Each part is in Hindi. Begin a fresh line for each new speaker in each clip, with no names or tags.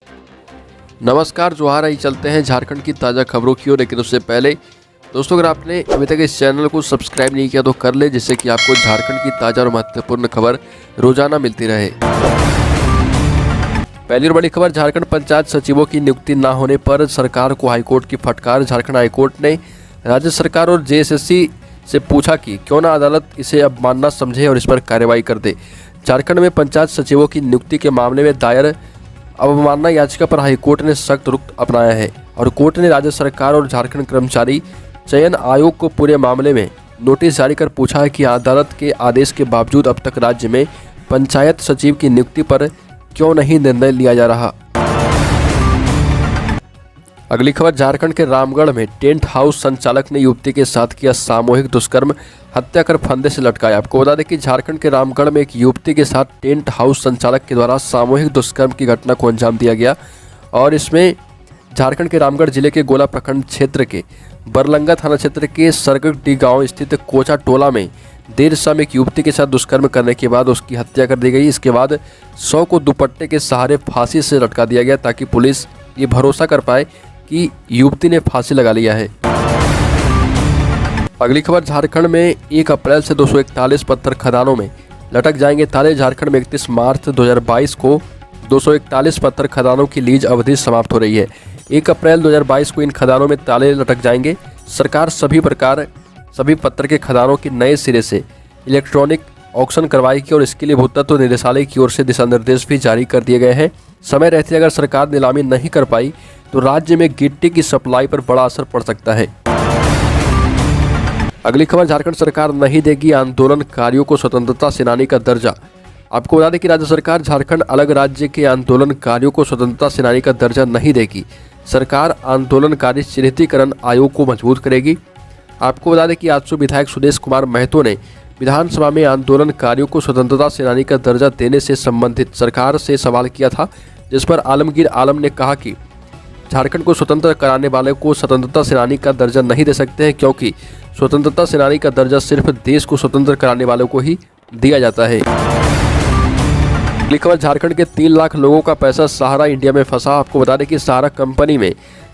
नमस्कार, जोहार। आई चलते हैं झारखंड की ताज़ा खबरों की ओर। लेकिन उससे पहले दोस्तों, अगर आपने अभी तक इस चैनल को सब्सक्राइब नहीं किया तो कर ले, जिससे कि आपको झारखंड की ताज़ा और महत्वपूर्ण खबर रोजाना मिलती रहे। पहली और बड़ी खबर, झारखंड पंचायत सचिवों की नियुक्ति न होने पर सरकार को हाईकोर्ट की फटकार। झारखंड हाईकोर्ट ने राज्य सरकार और जेएसएससी से पूछा कि क्यों ना अदालत इसे अवमानना समझे और इस पर कार्रवाई कर दे। झारखंड में पंचायत सचिवों की नियुक्ति के मामले में दायर अवमानना याचिका पर हाईकोर्ट ने सख्त रुख अपनाया है और कोर्ट ने राज्य सरकार और झारखंड कर्मचारी चयन आयोग को पूरे मामले में नोटिस जारी कर पूछा है कि अदालत के आदेश के बावजूद अब तक राज्य में पंचायत सचिव की नियुक्ति पर क्यों नहीं निर्णय लिया जा रहा। अगली खबर, झारखंड के रामगढ़ में टेंट हाउस संचालक ने युवती के साथ किया सामूहिक दुष्कर्म, हत्या कर फंदे से लटकाया। आपको बता दें कि झारखंड के रामगढ़ में एक युवती के साथ टेंट हाउस संचालक के द्वारा सामूहिक दुष्कर्म की घटना को अंजाम दिया गया और इसमें झारखंड के रामगढ़ जिले के गोला प्रखंड क्षेत्र के बरलंगा थाना क्षेत्र के सरगडी गांव स्थित कोचा टोला में देर शाम एक युवती के साथ दुष्कर्म करने के बाद उसकी हत्या कर दी गई। इसके बाद 100 को दुपट्टे के सहारे फांसी से लटका दिया गया ताकि पुलिस ये भरोसा कर पाए कि युवती ने फांसी लगा लिया है। अगली खबर, झारखंड में 1 अप्रैल से 241 पत्थर खदानों में लटक जाएंगे ताले। झारखंड में 31 मार्च 2022 को 241 पत्थर खदानों की लीज अवधि समाप्त हो रही है। 1 अप्रैल 2022 को इन खदानों में ताले लटक जाएंगे। सरकार सभी पत्थर के खदानों की नए सिरे से इलेक्ट्रॉनिक ऑक्शन करवाएगी और इसके लिए भूतत्व निदेशालय की ओर से दिशा निर्देश भी जारी कर दिए गए हैं। समय रहते अगर सरकार नीलामी नहीं कर पाई तो राज्य में गिट्टी की सप्लाई पर बड़ा असर पड़ सकता है। अगली खबर, झारखंड सरकार नहीं देगी आंदोलनकारियों को स्वतंत्रता सेनानी का दर्जा। आपको बता दें कि राज्य सरकार झारखंड अलग राज्य के आंदोलनकारियों को स्वतंत्रता सेनानी का दर्जा नहीं देगी। सरकार आंदोलनकारी चिन्हितीकरण आयोग को मजबूत करेगी। आपको बता दें कि आजसू विधायक सुदेश कुमार महतो ने विधानसभा में आंदोलनकारियों को स्वतंत्रता सेनानी का दर्जा देने से संबंधित सरकार से सवाल किया था, जिस पर आलमगीर आलम ने कहा कि झारखंड को स्वतंत्र कराने वाले को स्वतंत्रता सेनानी का दर्जा नहीं दे सकते हैं, क्योंकि स्वतंत्रता सेनानी का दर्जा सिर्फ देश को स्वतंत्र कराने वालों को ही दिया जाता है। अगली खबर, झारखंड के 3 लाख लोगों का पैसा सहारा इंडिया में फंसा। आपको बता दें कि सहारा कंपनी में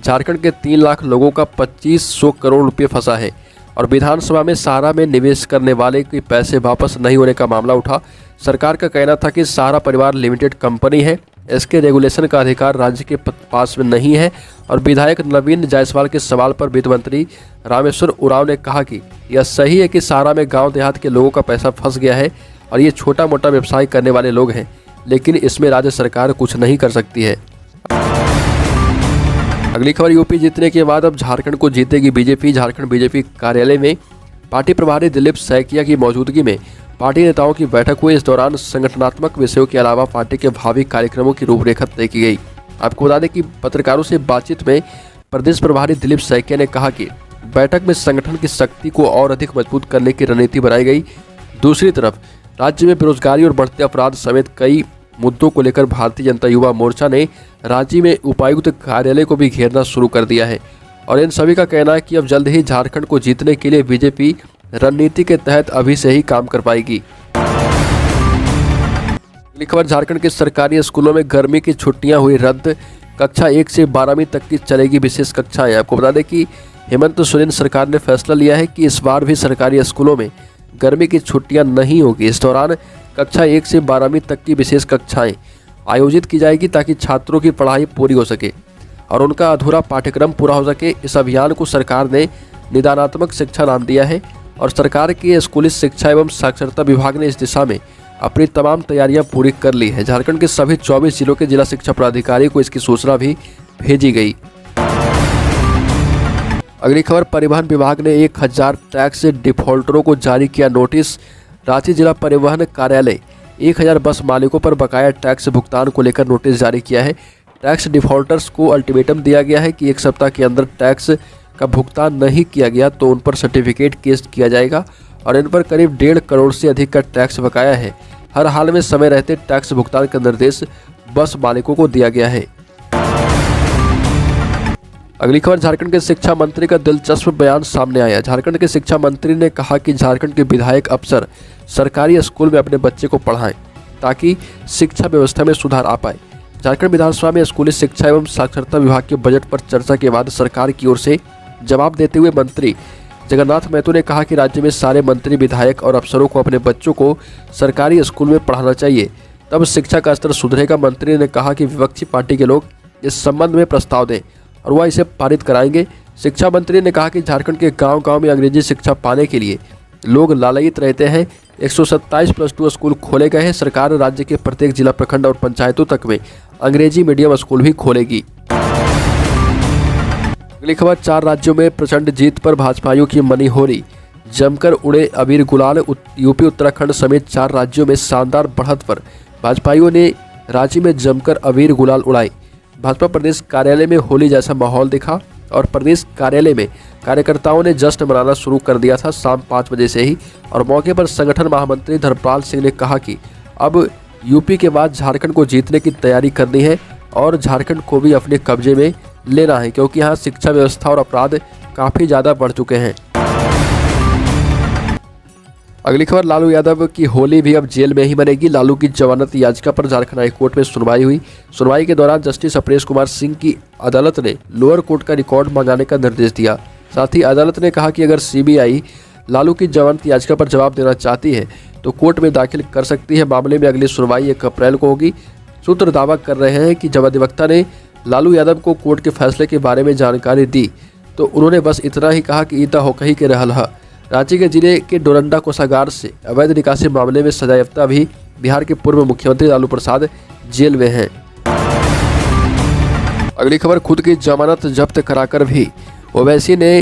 झारखंड के 3 लाख लोगों का 2500 करोड़ रुपये फंसा है और विधानसभा में सहारा में निवेश करने वाले के पैसे वापस नहीं होने का मामला उठा। सरकार का कहना था कि सहारा परिवार लिमिटेड कंपनी है, इसके रेगुलेशन का अधिकार राज्य के पास में नहीं है और विधायक नवीन जायसवाल के सवाल पर वित्त मंत्री रामेश्वर उरांव ने कहा कि यह सही है कि सहारा में गांव देहात के लोगों का पैसा फंस गया है और ये छोटा मोटा व्यवसाय करने वाले लोग हैं, लेकिन इसमें राज्य सरकार कुछ नहीं कर सकती है। अगली खबर, यूपी जीतने के बाद अब झारखंड को जीतेगी बीजेपी। झारखंड बीजेपी कार्यालय में पार्टी प्रभारी दिलीप सैकिया की मौजूदगी में पार्टी नेताओं की बैठक हुई। इस दौरान संगठनात्मक विषयों के अलावा पार्टी के भावी कार्यक्रमों की रूपरेखा तय की गई। आपको बता दें कि पत्रकारों से बातचीत में प्रदेश प्रभारी दिलीप सैकिया ने कहा कि बैठक में संगठन की शक्ति को और अधिक मजबूत करने की रणनीति बनाई गई। दूसरी तरफ राज्य में बेरोजगारी और बढ़ते अपराध समेत कई मुद्दों को लेकर भारतीय जनता युवा मोर्चा ने राज्य में उपायुक्त कार्यालय को भी घेरना शुरू कर दिया है और इन सभी का कहना है कि अब जल्द ही झारखंड को जीतने के लिए बीजेपी रणनीति के तहत अभी से ही काम कर पाएगी। अगली खबर, झारखंड के सरकारी स्कूलों में गर्मी की छुट्टियां हुई रद्द। कक्षा 1 से 12वीं तक की चलेगी विशेष कक्षाएं। आपको बता दें कि हेमंत सोरेन सरकार ने फैसला लिया है कि इस बार भी सरकारी स्कूलों में गर्मी की छुट्टियां नहीं होगी। इस दौरान कक्षा 1 से 12वीं तक की विशेष कक्षाएं आयोजित की जाएगी ताकि छात्रों की पढ़ाई पूरी हो सके और उनका अधूरा पाठ्यक्रम पूरा हो सके। इस अभियान को सरकार ने निदानात्मक शिक्षा नाम दिया है और सरकार के स्कूली शिक्षा एवं साक्षरता विभाग ने इस दिशा में अपनी तमाम तैयारियां पूरी कर ली है। झारखंड के सभी 24 जिलों के जिला शिक्षा पदाधिकारी को इसकी सूचना भी भेजी गई। अगली खबर, परिवहन विभाग ने 1000 टैक्स डिफॉल्टरों को जारी किया नोटिस। रांची जिला परिवहन कार्यालय 1000 बस मालिकों पर बकाया टैक्स भुगतान को लेकर नोटिस जारी किया है। टैक्स डिफॉल्टर्स को अल्टीमेटम दिया गया है कि 1 सप्ताह के अंदर टैक्स का भुगतान नहीं किया गया तो उन पर सर्टिफिकेट केस किया जाएगा और इन पर करीब 1.5 करोड़ से अधिक का टैक्स बकाया है। हर हाल में समय रहते टैक्स भुगतान का निर्देश बस मालिकों को दिया गया है। अगली खबर, झारखंड के शिक्षा मंत्री का दिलचस्प बयान सामने आया। झारखंड के शिक्षा मंत्री ने कहा कि झारखंड के विधायक अफसर सरकारी स्कूल में अपने बच्चे को पढ़ाएं ताकि शिक्षा व्यवस्था में सुधार आ पाए। झारखंड विधानसभा में स्कूली शिक्षा एवं साक्षरता विभाग के बजट पर चर्चा के बाद सरकार की ओर से जवाब देते हुए मंत्री जगन्नाथ महतो ने कहा कि राज्य में सारे मंत्री, विधायक और अफसरों को अपने बच्चों को सरकारी स्कूल में पढ़ाना चाहिए, तब शिक्षा का स्तर सुधरेगा। मंत्री ने कहा कि विपक्षी पार्टी के लोग इस संबंध में प्रस्ताव दें और वह इसे पारित कराएंगे। शिक्षा मंत्री ने कहा कि झारखंड के गांव-गांव में अंग्रेजी शिक्षा पाने के लिए लोग लालायित रहते हैं। 127+2 स्कूल खोले गए हैं। सरकार राज्य के प्रत्येक जिला, प्रखंड और पंचायतों तक में अंग्रेजी मीडियम स्कूल भी खोलेगी। अगली खबर, 4 राज्यों में प्रचंड जीत पर भाजपाइयों की मनी हो रही, जमकर उड़े अबीर गुलाल। यूपी, उत्तराखंड समेत 4 राज्यों में शानदार बढ़त पर भाजपाइयों ने रांची में जमकर अबीर गुलाल उड़ाई। भाजपा प्रदेश कार्यालय में होली जैसा माहौल दिखा और प्रदेश कार्यालय में कार्यकर्ताओं ने जश्न मनाना शुरू कर दिया था शाम 5 बजे से ही। और मौके पर संगठन महामंत्री धर्मपाल सिंह ने कहा कि अब यूपी के बाद झारखंड को जीतने की तैयारी करनी है और झारखंड को भी अपने कब्जे में लेना है, क्योंकि यहाँ शिक्षा व्यवस्था और अपराध काफ़ी ज़्यादा बढ़ चुके हैं। अगली खबर, लालू यादव की होली भी अब जेल में ही मनेगी। लालू की जमानत याचिका पर झारखंड हाईकोर्ट में सुनवाई हुई। सुनवाई के दौरान जस्टिस अपरेश कुमार सिंह की अदालत ने लोअर कोर्ट का रिकॉर्ड मंगाने का निर्देश दिया। साथ ही अदालत ने कहा कि अगर सीबीआई लालू की जमानत याचिका पर जवाब देना चाहती है तो कोर्ट में दाखिल कर सकती है। मामले में अगली सुनवाई 1 अप्रैल को होगी। सूत्र दावा कर रहे हैं कि जब अधिवक्ता ने लालू यादव को कोर्ट के फैसले के बारे में जानकारी दी तो उन्होंने बस इतना ही कहा कि ईता हो कही के रहल है। रांची के जिले के डोरंडा कोषागार से अवैध निकासी मामले में सजायाफ्ता भी बिहार के पूर्व मुख्यमंत्री लालू प्रसाद जेल में हैं। अगली खबर, खुद की जमानत जब्त कराकर भी ओवैसी ने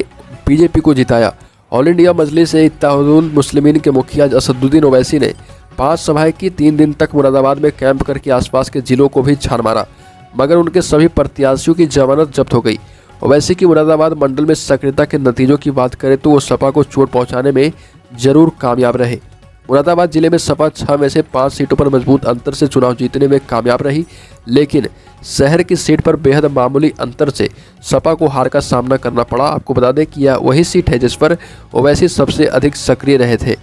बीजेपी को जिताया। ऑल इंडिया मजलिस-ए-इत्तेहादुल मुस्लिमीन के मुखिया असदुद्दीन ओवैसी ने 5 सभाएं की। 3 दिन तक मुरादाबाद में कैंप करके आसपास के जिलों को भी छान मारा, मगर उनके सभी प्रत्याशियों की जमानत जब्त हो गई। ओवैसी की मुरादाबाद मंडल में सक्रियता के नतीजों की बात करें तो वो सपा को चोट पहुंचाने में जरूर कामयाब रहे। मुरादाबाद जिले में सपा 6 में से 5 सीटों पर मजबूत अंतर से चुनाव जीतने में कामयाब रही, लेकिन शहर की सीट पर बेहद मामूली अंतर से सपा को हार का सामना करना पड़ा। आपको बता दें कि यह वही सीट है जिस पर ओवैसी सबसे अधिक सक्रिय रहे थे।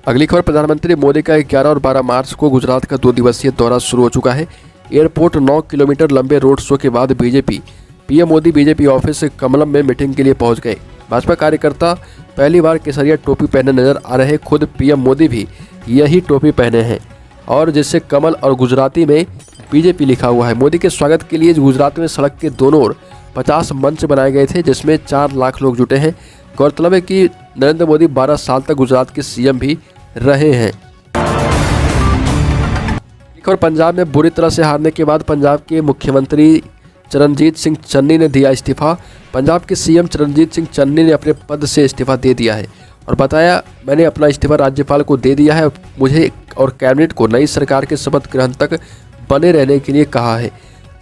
अगली खबर, प्रधानमंत्री मोदी का 11 और 12 मार्च को गुजरात का 2 दिवसीय दौरा शुरू हो चुका है। एयरपोर्ट 9 किलोमीटर लंबे रोड शो के बाद PM Modi BJP office Kamalam में मीटिंग के लिए पहुंच गए। भाजपा कार्यकर्ता पहली बार केसरिया टोपी पहने नजर आ रहे। खुद पीएम मोदी भी यही टोपी पहने हैं और जिससे कमल और गुजराती में बीजेपी लिखा हुआ है। मोदी के स्वागत के लिए गुजरात में सड़क के दोनों ओर 50 मंच बनाए गए थे, जिसमें 4 लाख लोग जुटे हैं। गौरतलब है कि नरेंद्र मोदी 12 साल तक गुजरात के सीएम भी रहे हैं। और पंजाब में बुरी तरह से हारने के बाद पंजाब के मुख्यमंत्री चरणजीत सिंह चन्नी ने दिया इस्तीफा। पंजाब के सीएम चरणजीत सिंह चन्नी ने अपने पद से इस्तीफा दे दिया है और बताया, मैंने अपना इस्तीफा राज्यपाल को दे दिया है। मुझे और कैबिनेट को नई सरकार के शपथ ग्रहण तक बने रहने के लिए कहा है।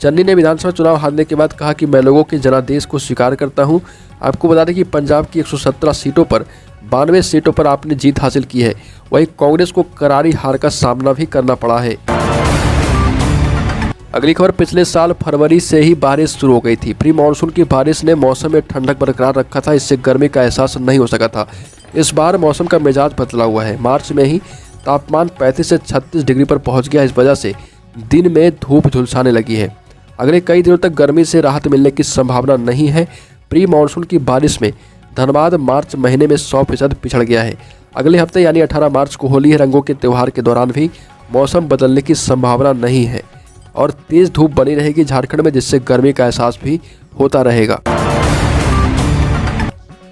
चन्नी ने विधानसभा चुनाव हारने के बाद कहा कि मैं लोगों के जनादेश को स्वीकार करता हूं। आपको बता दें कि पंजाब की 117 सीटों पर 92 सीटों पर आपने जीत हासिल की है। वहीं कांग्रेस को करारी हार का सामना भी करना पड़ा है। अगली खबर, पिछले साल फरवरी से ही बारिश शुरू हो गई थी। प्री मानसून की बारिश ने मौसम में ठंडक बरकरार रखा था, इससे गर्मी का एहसास नहीं हो सका था। इस बार मौसम का मिजाज बदला हुआ है। मार्च में ही तापमान 35 से 36 डिग्री पर पहुंच गया। इस वजह से दिन में धूप झुलसाने लगी है। अगले कई दिनों तक गर्मी से राहत मिलने की संभावना नहीं है। प्री मानसून की बारिश में धनबाद मार्च महीने में 100% पिछड़ गया है। अगले हफ्ते यानी 18 मार्च को होली है। रंगों के त्यौहार के दौरान भी मौसम बदलने की संभावना नहीं है और तेज धूप बनी रहेगी झारखंड में, जिससे गर्मी का एहसास भी होता रहेगा।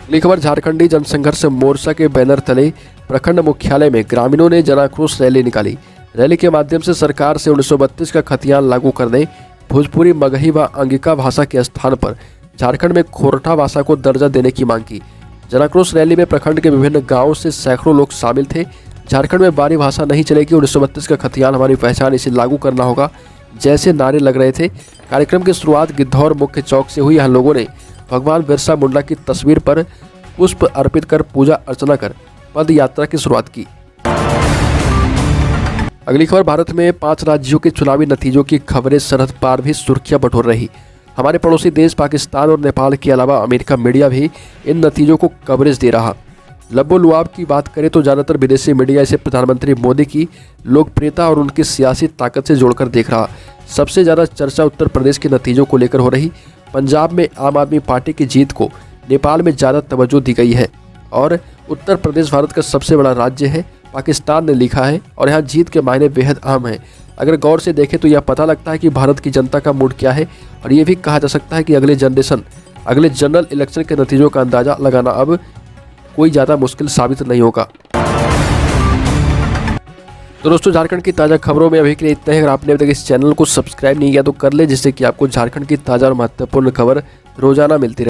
अगली खबर, झारखंडी जनसंघर्ष मोर्चा के बैनर तले प्रखंड मुख्यालय में ग्रामीणों ने जन आक्रोश रैली निकाली। रैली के माध्यम से सरकार से 1932 का खतियान लागू करने, भोजपुरी, मगही व अंगिका भाषा के स्थान पर झारखंड में खोरठा भाषा को दर्जा देने की मांग की। जन आक्रोश रैली में प्रखंड के विभिन्न गाँवों से सैकड़ों लोग शामिल थे। झारखंड में बारी भाषा नहीं चलेगी, 1932 का खतियान हमारी पहचान, इसे लागू करना होगा जैसे नारे लग रहे थे। कार्यक्रम की शुरुआत गिद्धौर मुख्य चौक से हुई। यहाँ लोगों ने भगवान बिरसा मुंडा की तस्वीर पर पुष्प अर्पित कर पूजा अर्चना कर पद यात्रा की शुरुआत की। अगली खबर, भारत में 5 राज्यों के चुनावी नतीजों की खबरें सरहद पार भी सुर्खियां बटोर रही। हमारे पड़ोसी देश पाकिस्तान और नेपाल के अलावा अमेरिका मीडिया भी इन नतीजों को कवरेज दे रहा। लबोलुआब की बात करें तो ज़्यादातर विदेशी मीडिया इसे प्रधानमंत्री मोदी की लोकप्रियता और उनकी सियासी ताकत से जोड़कर देख रहा। सबसे ज़्यादा चर्चा उत्तर प्रदेश के नतीजों को लेकर हो रही। पंजाब में आम आदमी पार्टी की जीत को नेपाल में ज़्यादा तवज्जो दी गई है और उत्तर प्रदेश भारत का सबसे बड़ा राज्य है, पाकिस्तान ने लिखा है और यहाँ जीत के मायने बेहद अहम हैं। अगर गौर से देखें तो यह पता लगता है कि भारत की जनता का मूड क्या है और ये भी कहा जा सकता है कि अगले जनरल इलेक्शन के नतीजों का अंदाज़ा लगाना अब कोई ज़्यादा मुश्किल साबित नहीं होगा। तो दोस्तों, झारखंड की ताज़ा खबरों में अभी के लिए इतना ही। अगर आपने अभी तक इस चैनल को सब्सक्राइब नहीं किया तो कर ले, जिससे कि आपको झारखंड की ताज़ा और महत्वपूर्ण खबर रोजाना मिलती रहे।